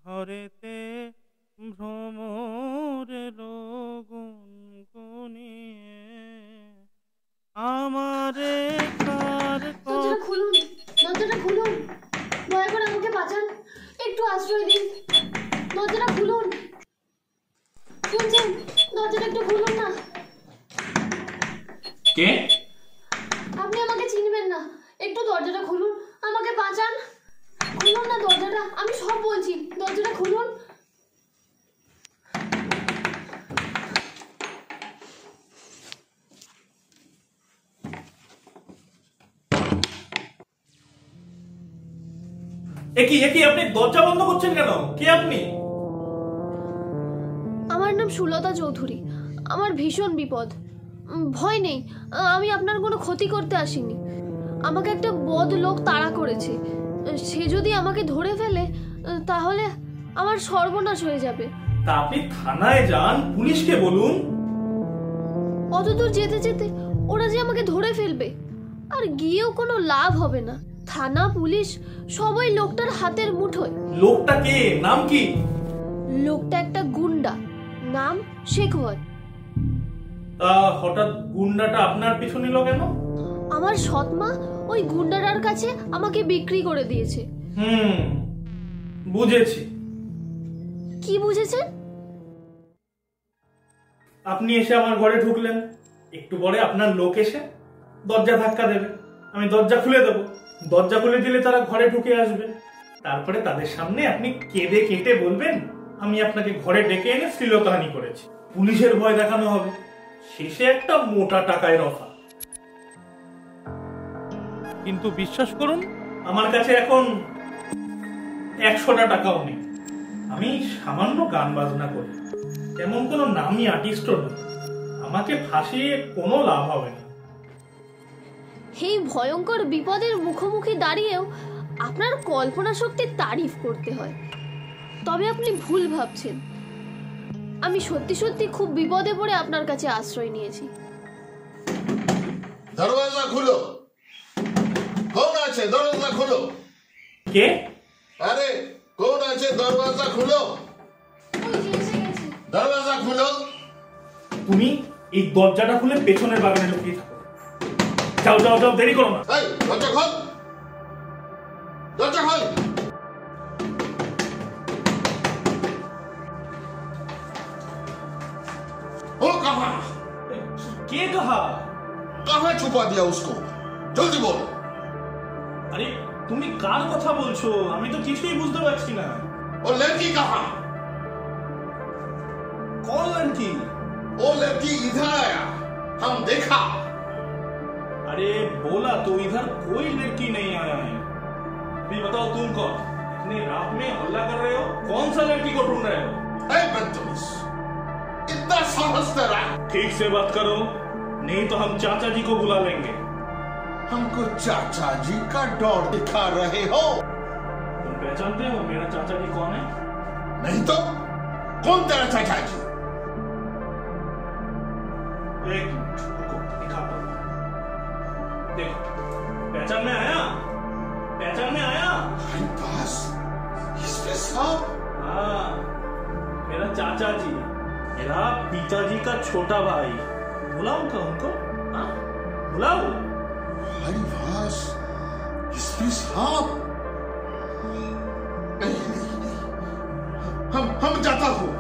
ঘরেতে ভ্রমরের গুনগুনিয়ে আমারে কার দরজাটা খুলুন, দরজাটা খুলুন, দয়া করে আমাকে বাঁচান, একটু আশ্রয় দিন, দরজাটা খুলুন, শুনছেন? দরজাটা একটু খুলুন না। কে? আপনি আমাকে চিনবেন না, একটু দরজাটা খুলুন, আমাকে বাঁচান, খুলুন না দরজাটা, আমি সব বলছি, দরজাটা খুলুন। একই আপনি দরজা বন্ধ করছেন কেন? কে আপনি? আমার নাম সুলতা চৌধুরী, আমার ভীষণ বিপদ। ভয় নেই, আমি আপনার কোনো ক্ষতি করতে আসিনি। আমাকে একটা বদ লোক তাড়া করেছে, সে যদি আমাকে ধরে ফেলে তাহলে আমার সর্বনাশ হয়ে যাবে। তা আপনি থানায় যান, পুলিশকে বলুন। অতদূর যেতে যেতে ওরা যে আমাকে ধরে ফেলবে, আর গিয়েও কোনো লাভ হবে না। থানা পুলিশ সবাই লোকটার হাতের মুঠোয়। লোকটা কে? নাম কি? লোকটা একটা গুন্ডা, নাম শেখওয়াত। তা হঠাৎ গুন্ডাটা আপনার পিছু নিল কেন? আমার সৎমা ওই গুন্ডাটার কাছে আমাকে বিক্রি করে দিয়েছে। বুঝেছি। কি বুঝেছেন? আপনি এসে আমার ঘরে ঢুকলেন, একটু পরে আপনার লোক এসে দরজা ধাক্কা দেবে, আমি দরজা খুলে দেবো। দরজা খুলে দিলে তারা ঘরে ঢুকে আসবে, তারপরে তাদের সামনে আপনি কেঁদে কেটে বলবেন আমি আপনাকে ঘরে ডেকে এনে শ্লীলতাহানি করেছি। পুলিশের ভয় দেখানো হবে, শেষে একটা মোটা টাকায় রফা। কিন্তু বিশ্বাস করুন, আমার কাছে এখন 100টা টাকাও নেই। আমি সামান্য গান বাজনা করি, তেমন কোনো নামি আর্টিস্টও নই। আমাকে ফাঁসিয়ে কোনো লাভ হবে না। এই ভয়ঙ্কর বিপদের মুখোমুখি দাঁড়িয়েও আপনার কল্পনা শক্তির তারিফ করতে হয়। তবে আপনি ভুল ভাবছেন, আমি সত্যি সত্যি খুব বিপদে পড়ে আপনার কাছে আশ্রয় নিয়েছি। দরওয়াজা খুলো। কোন আছে? দরওয়াজা খুলো। কে? আরে কোন আছে? দরওয়াজা খুলো, দরওয়াজা খুলো। তুমি এই দরজাটা খুলে পেছনের বাগানে ঢুকিয়ে থাকো। যাও যাও যাও, দেরি করো না। এই দরজা খোল, দরজা খোল। वो कहाँ? কে কাহা? कहाँ छुपा दिया उसको? जल्दी बोल। আরে তুমি কার কথা বলছো? আমি তো কিছুই বুঝতে পারছি না। वो लड़की कहाँ? कौन लड़की? वो लड़की इधर आया, हम देखा। अरे बोला तो इधर कोई लड़की नहीं आया है। अभी बताओ तुम कौन? इतनी रात में हल्ला कर रहे हो, कौन सा लड़की को ढूंढ रहे हो? ए बदतमीज, इतना साहस तेरा? ठीक से बात करो, नहीं तो हम चाचा जी को बुला लेंगे। हमको चाचा जी का डर दिखा रहे हो? तुम पहचानते हो मेरा चाचा जी कौन है? नहीं तो कौन तेरा चाचा जी? एक मिनट रुको, दिखाता हूं। देखो, पहचान में आया? पहचान में साहब। हाँ, मेरा चाचा जी, मेरा पिताजी का छोटा भाई। बुलाऊं क्या उनको? हाँ, बुलाऊं? हरिवास, एसपी साहब। नहीं, हम जाता हूँ,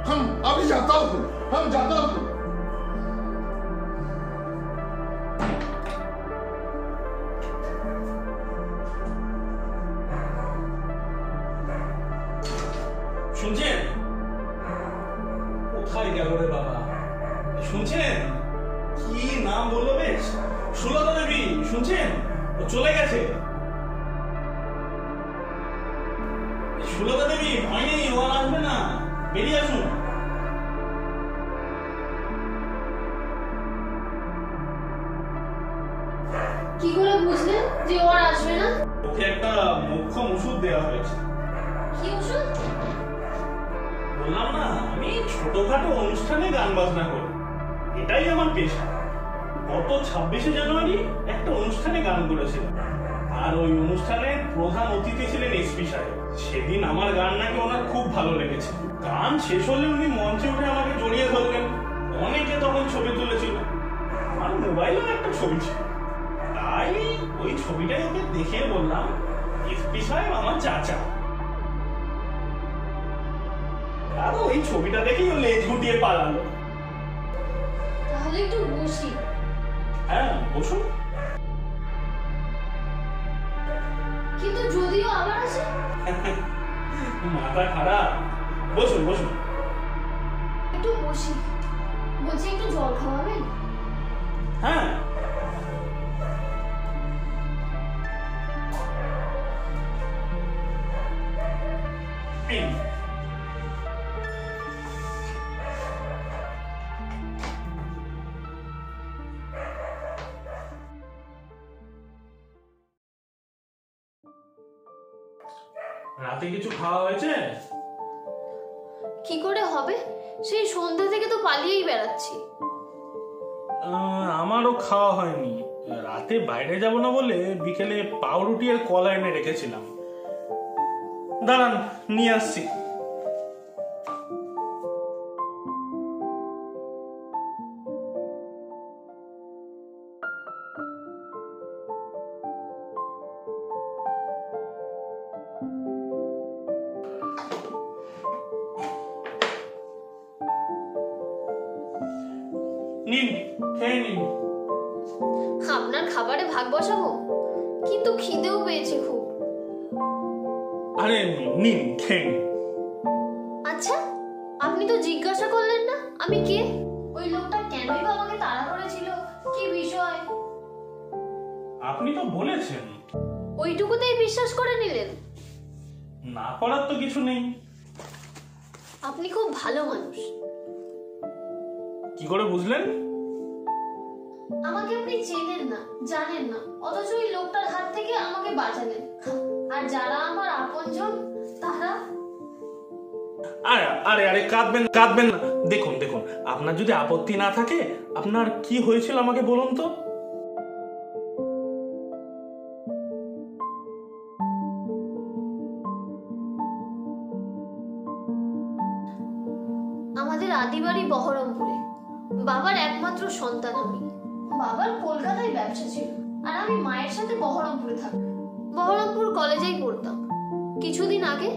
हम अभी जाता हूँ, हम जाता हूँ। শুনছেন? কোথায় গেল রে বাবা? শুনছেন? কি নাম বললো বেশ? সুলতা দেবী, শুনছেন? ও চলে গেছে। সুলতা দেবী, ভয় নেই, ও আর আসবে না, বেরিয়ে আসুন। কি করে বুঝলেন যে ও আর আসবে না? ওকে একটা মোক্ষম ওষুধ দেওয়া হয়েছে। কি ওষুধ? বললাম না, আমি ছোটখাটো অনুষ্ঠানে গান বাজনা করি, এটাই আমার পেশা। গত 26শে জানুয়ারি একটা অনুষ্ঠানে গান করেছিলাম, আর ওই অনুষ্ঠানে প্রধান অতিথি ছিলেন এসপি সাহেব। সেদিন আমার গান নাকি ওনার খুব ভালো লেগেছে। গান শেষ হলে উনি মঞ্চে উঠে আমাকে জড়িয়ে ধরলেন। অনেকে তখন ছবি তুলেছিল, আমার মোবাইলেও একটা ছবি ছিল। তাই ওই ছবিটাই ওকে দেখে বললাম, এসপি সাহেব আমার চাচা। আর ওই ছবিটা দেখেই ও লেজ গুটিয়ে পালালো। তাহলে একটু বসি। হ্যাঁ, বসুন। কিন্তু যদিও আবার আসে? মাথা খারাপ, বসুন বসুন। একটু বসি। বলছি একটু জল খাওয়াবেন? হ্যাঁ, এই, রাতে কিছু খাওয়া হয়েছে? কি করে হবে? সেই সন্ধ্যা থেকে তো পালিয়েই বেড়াচ্ছি। আমারও খাওয়া হয়নি। রাতে বাইরে যাব না বলে বিকেলে পাউরুটি আর কলা এনে রেখেছিলাম। দাঁড়ান, নিয়ে আসছি। নিন, খেয়ে নিন। আপনার খাবারে ভাগ বসাবো, কিন্তু খিদেও পেয়েছে খুব। আরে নিন, খেয়ে নিন। আচ্ছা, আপনি তো জিজ্ঞাসা করলেন না আমি কে? ওই লোকটা কেনই বা আমাকে তাড়া করেছিল, কি বিষয়? আপনি তো বলেছেন। ওইটুকুতেই বিশ্বাস করে নিলেন? না করার তো কিছু নেই। আপনি খুব ভালো মানুষ। কি করে বুঝলেন? আমাকে আপনি চেনেন না, জানেন না, অথচ ওই লোকটার হাত থেকে আমাকে বাঁচালেন। আর যারা আমার আপনজন তারা... আরে আরে আরে কাঁদবেন কাঁদবেন না। দেখুন দেখুন, আপনার যদি আপত্তি না থাকে, আপনার কি হয়েছিল আমাকে বলুন তো। আমাদের আদিবাড়ি বহরমপুরে। বাবার একমাত্র সন্তান আমি। বাবার কলকাতায় ব্যবসা ছিল, আর আমি মায়ের সাথে বহরমপুরে থাকতাম। বহরমপুর কলেজেই পড়তাম। কিছুদিন আগে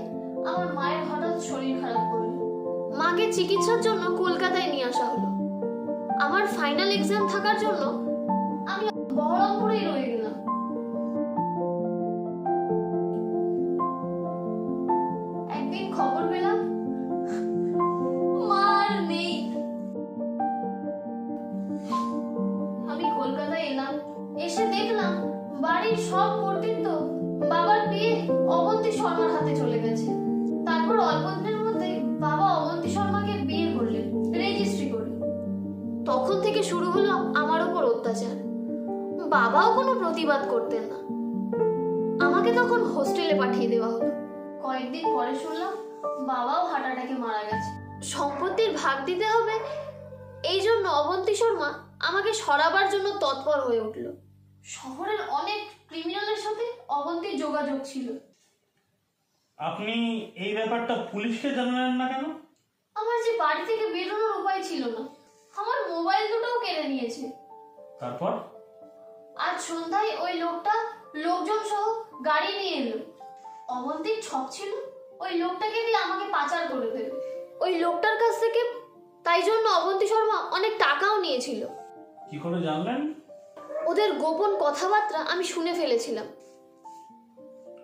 আমার মায়ের হঠাৎ শরীর খারাপ করলো। মাকে চিকিৎসার জন্য কলকাতায় নিয়ে আসা হলো। আমার ফাইনাল এক্সাম থাকার জন্য আমি বহরমপুরেই রয়ে গেলাম। একদিন খবর পেলাম মা আর নেই। আমি কলকাতায় এলাম, এসে দেখলাম বাড়ির সব কর্তৃত্ব বাবার বিয়ে অবন্তী শর্মার হাতে চলে গেছে। তারপর অল্প দিনের মধ্যে বাবা অবন্তী শর্মাকে বিয়ে করলেন রেজিস্ট্রি করে। তখন থেকে শুরু হলো আমার উপর অত্যাচার। বাবাও কোনো প্রতিবাদ করতেন না। আমাকে তখন হোস্টেলে পাঠিয়ে দেওয়া হলো। কয়েকদিন পরে শুনলাম বাবাও হার্ট অ্যাটাকে মারা গেছে। সম্পত্তির ভাগ দিতে হবে, এই জন্য অবন্তী শর্মা আমাকে সরাবার জন্য তৎপর হয়ে উঠল। শহরের অনেক ক্রিমিনালের সাথে অবন্তীর যোগাযোগ ছিল। আপনি এই ব্যাপারটা পুলিশকে জানালেন না কেন? আমার যে বাড়ি থেকে বেরোনোর উপায় ছিল না, আমার মোবাইল দুটোও কেড়ে নিয়েছে। তারপর? আজ সন্ধ্যায় ওই লোকটা লোকজন সহ গাড়ি নিয়ে এলো। অবন্তীর ছক ছিল ওই লোকটাকে দিয়ে আমাকে পাচার করে দেবে। ওই লোকটার কাছ থেকে তাই জন্য অবন্তী শর্মা অনেক টাকাও নিয়েছিল। কি করে জানলেন? ওদের গোপন কথাবার্তা আমি শুনে ফেলেছিলাম।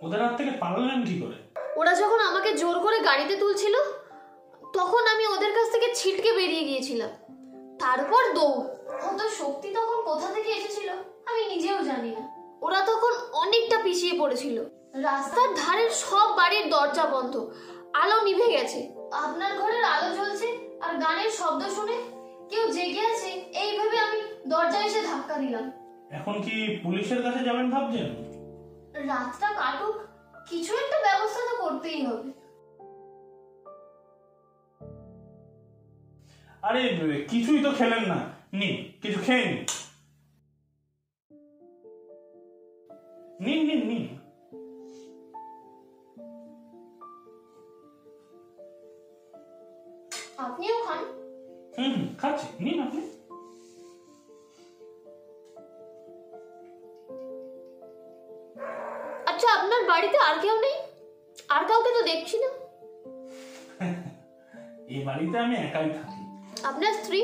ওদের হাত থেকে পালালেন কি করে? ওরা যখন আমাকে জোর করে গাড়িতে তুলছিল তখন আমি ওদের কাছ থেকে ছিটকে বেরিয়ে গিয়েছিলাম। তারপর দৌড়। অত শক্তি তখন কোথা থেকে এসেছিল আমি নিজেও জানি না। ওরা তখন অনেকটা পিছিয়ে পড়েছিল। রাস্তার ধারের সব বাড়ির দরজা বন্ধ, আলো নিভে গেছে। আপনার ঘরের আলো জ্বলছে আর গানের শব্দ শুনে কেউ জেগে আছে এই ভেবে আমি দরজায় এসে ধাক্কা দিলাম। এখন কি পুলিশের কাছে যাবেন ভাবছেন? রাতটা কাটুক, কিছু একটা ব্যবস্থা তো করতেই হবে। আরে কিছুই তো খেলেন না, নিন কিছু খেয়ে নিন। নিন নিন। আপনিও খান। খাচ্ছি, নিন আপনি। আচ্ছা, আপনার বাড়িতে আর কেউ নেই? আর কাউকে তো দেখছি না। এই বাড়িতে আমি একাই থাকি। আপনার স্ত্রী?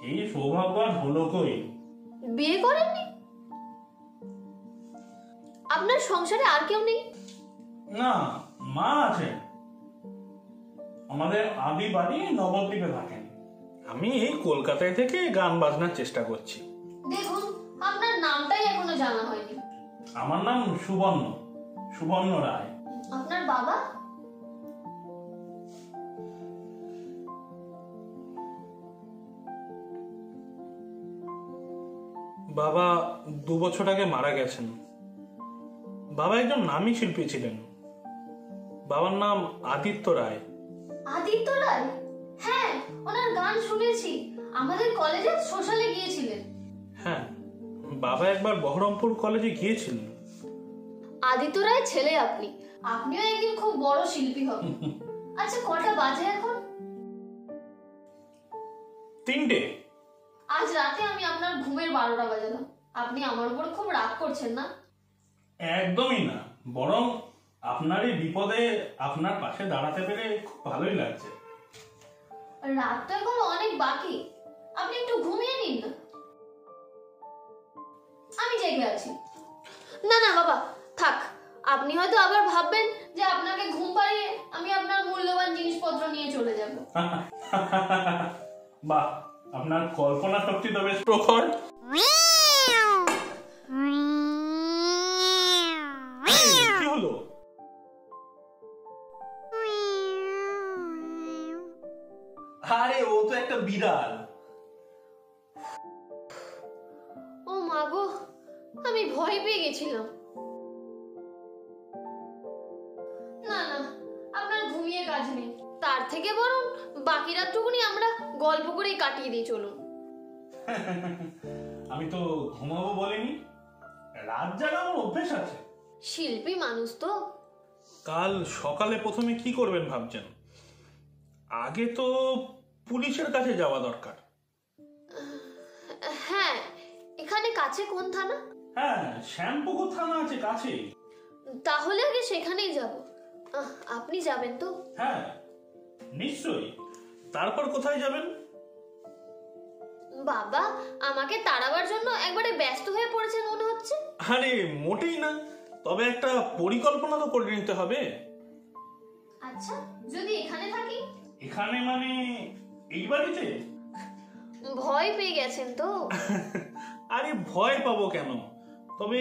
এই সৌভাগ্য আর হলো কই। বিয়ে করেননি? আপনার সংসারে আর কেউ নেই? না, মা আছে। আমাদের আদি বাড়ি নবদ্বীপে থাকেন। আমি এই কলকাতায় থেকে গান বাজনার চেষ্টা করছি। দেখুন, আপনার নামটাই এখনো জানা হয়নি। আমার নাম সুবর্ণ রায়। আপনার বাবা? বাবা 2 বছর আগে মারা গেছেন। বাবা একজন নামী শিল্পী ছিলেন। বাবার নাম আদিত্য রায়। আদিত্য রায়? হ্যাঁ, ওনার গান শুনেছি। আমাদের কলেজে সোশ্যালে গিয়েছিলেন। হ্যাঁ, বাবা একবার বহরমপুর কলেজে গিয়েছিলেন। আদিত্য রায় ছেলে আপনি। আপনিও একদিন খুব বড় শিল্পী হবেন। আচ্ছা, কটা বাজে এখন? 3টে। আজ রাতে আমি আপনার ঘুমের 12টা বাজালাম। আপনি আমার উপর খুব রাগ করছেন না? একদমই না, বরং আপনার এই বিপদে আপনার পাশে দাঁড়াতে পেরে খুব ভালোই লাগছে। রাত তো এখন অনেক বাকি, আপনি একটু ঘুমিয়ে নিন না। আমি জেগে আছি। না না বাবা, থাক। আপনি হয়তো আবার ভাববেন যে আপনাকে ঘুম পাড়িয়ে আমি আপনার মূল্যবান জিনিসপত্র নিয়ে চলে যাব। বাহ, আপনার কল্পনা শক্তি তো বেশ প্রখর। কি হলো? আরে ও তো একটা বিড়াল। ও মা গো, আমি ভয় পেয়ে গেছিলাম। না না, আপনার ঘুমিয়ে কাজ নেই। তার থেকে বরং বাকি রাতটুকুনি আমরা গল্প করেই কাটিয়ে দিই, চলুন। আমি তো ঘুমাবো বলিনি, রাত জাগা আমার অভ্যেস আছে। শিল্পী মানুষ তো। কাল সকালে প্রথমে কি করবেন ভাবছেন? আগে তো পুলিশের কাছে যাওয়া দরকার। হ্যাঁ, এখানে কাছে কোন থানা? হ্যাঁ, শ্যামপুকুর থানা আছে কাছে। তাহলে আগে সেখানেই যাব। আপনি যাবেন তো? হ্যাঁ নিশ্চয়ই। তারপর কোথায় যাবেন? বাবা আমাকে তাড়াবার জন্য একবারে ব্যস্ত হয়ে পড়েছেন মনে হচ্ছে। আরে মোটেই না, তবে একটা পরিকল্পনা তো করে নিতে হবে। আচ্ছা, যদি এখানে থাকি? এখানে মানে এই বাড়িতে? ভয় পেয়ে গেছেন তো? আরে ভয় পাবো কেন, তবে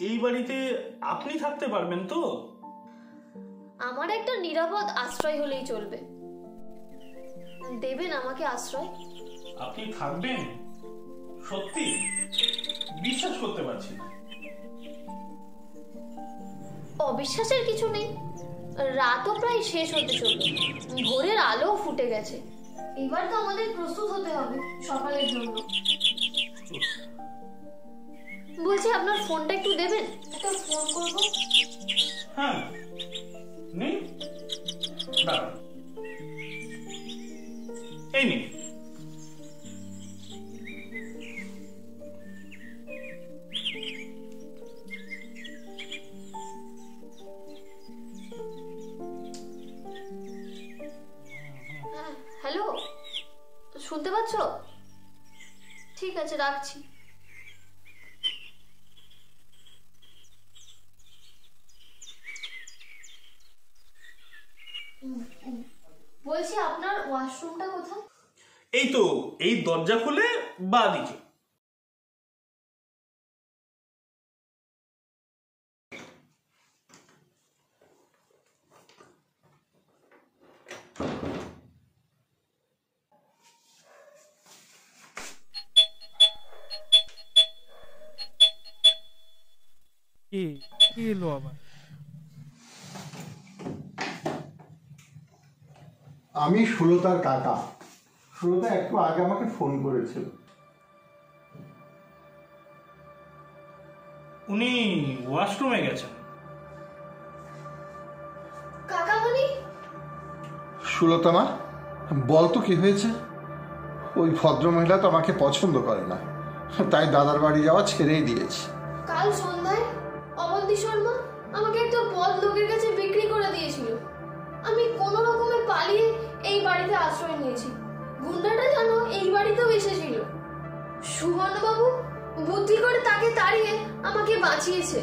এই বাড়িতে আপনি থাকতে পারবেন তো? আমার একটা নিরাপদ আশ্রয় হলেই চলবে। দেবেন আমাকে আশ্রয়? আপনি থাকবেন? সত্যি বিশ্বাস করতে পারছি না। অবিশ্বাসের কিছু নেই। রাতও প্রায় শেষ হতে চলবে, ভোরের আলো ফুটে গেছে। এবার তো আমাদের প্রস্তুত হতে হবে সকালের জন্য। বলছি আপনার ফোনটা একটু দেবেন, একটা ফোন করব। হ্যাঁ, নেই, দাঁড়ান, এই নিন। হ্যাঁ, হ্যালো, শুনতে পাচ্ছ? ঠিক আছে, রাখছি। বলছি আপনার ওয়াশরুমটা কোথায়? এই তো, এই দরজা খুলে বাঁ দিকে। কি কি এলো আবার? আমি সুলতার কাকা। সুলতা একটু আগে আমাকে ফোন করেছিল। উনি ওয়াশরুমে গেছেন। কাকামণি, সুলতা মা, বল তো কি হয়েছে? ওই ভদ্রমহিলা তো আমাকে পছন্দ করে না, তাই দাদার বাড়ি যাওয়া ছেড়েই দিয়েছি। কাল সন্ধ্যায় অবন্তী শর্মা আমাকে একটা বদ লোকের কাছে বিক্রি করে দিয়েছিল। আমি কোনো রকমে পালিয়ে এই বাড়িতে আশ্রয় নিয়েছি। গুন্ডাটা জানো এই বাড়িতেও এসেছিল। সুবর্ণবাবু বুদ্ধি করে তাকে তাড়িয়ে আমাকে বাঁচিয়েছে।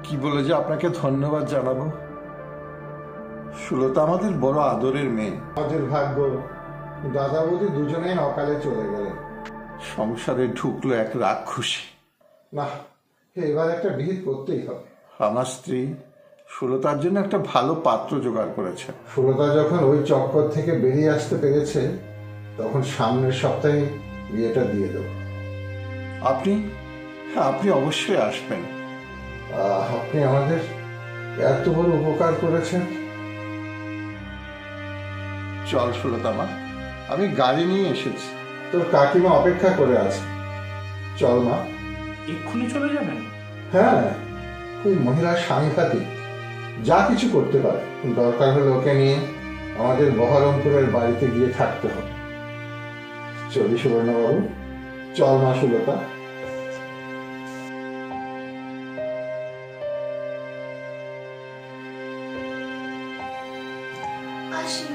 কি বলে যে আপনাকে ধন্যবাদ জানাবো। সুলতা আমাদের বড় আদরের মেয়ে। আমাদের ভাগ্য দাদা বৌদি দুজনেই অকালে চলে গেলেন। সংসারে ঢুকলো এক রাক্ষসী। না, এবার একটা বিহিত করতেই হবে। আমার স্ত্রী সুলতার জন্য একটা ভালো পাত্র জোগাড় করেছে। সুলতা যখন ওই চক্কর থেকে বেরিয়ে আসতে পেরেছে, তখন সামনের সপ্তাহে বিয়েটা দিয়ে দেব। আপনি আপনি অবশ্যই আসবেন। আপনি আমাদের এত বড় উপকার করেছেন। চল সুলতা মা, আমি গাড়ি নিয়ে এসেছি, তোর কাকিমা অপেক্ষা করে আছে। চল মা। এক্ষুনি চলে যাবেন? হ্যাঁ, ওই মহিলা সাংঘাতিক, যা কিছু করতে পারে। দরকার হলে ওকে নিয়ে আমাদের বহরমপুরের বাড়িতে গিয়ে থাকতে হবে। চলি সুবর্ণবাবু, চল মা সুলতা। আসি।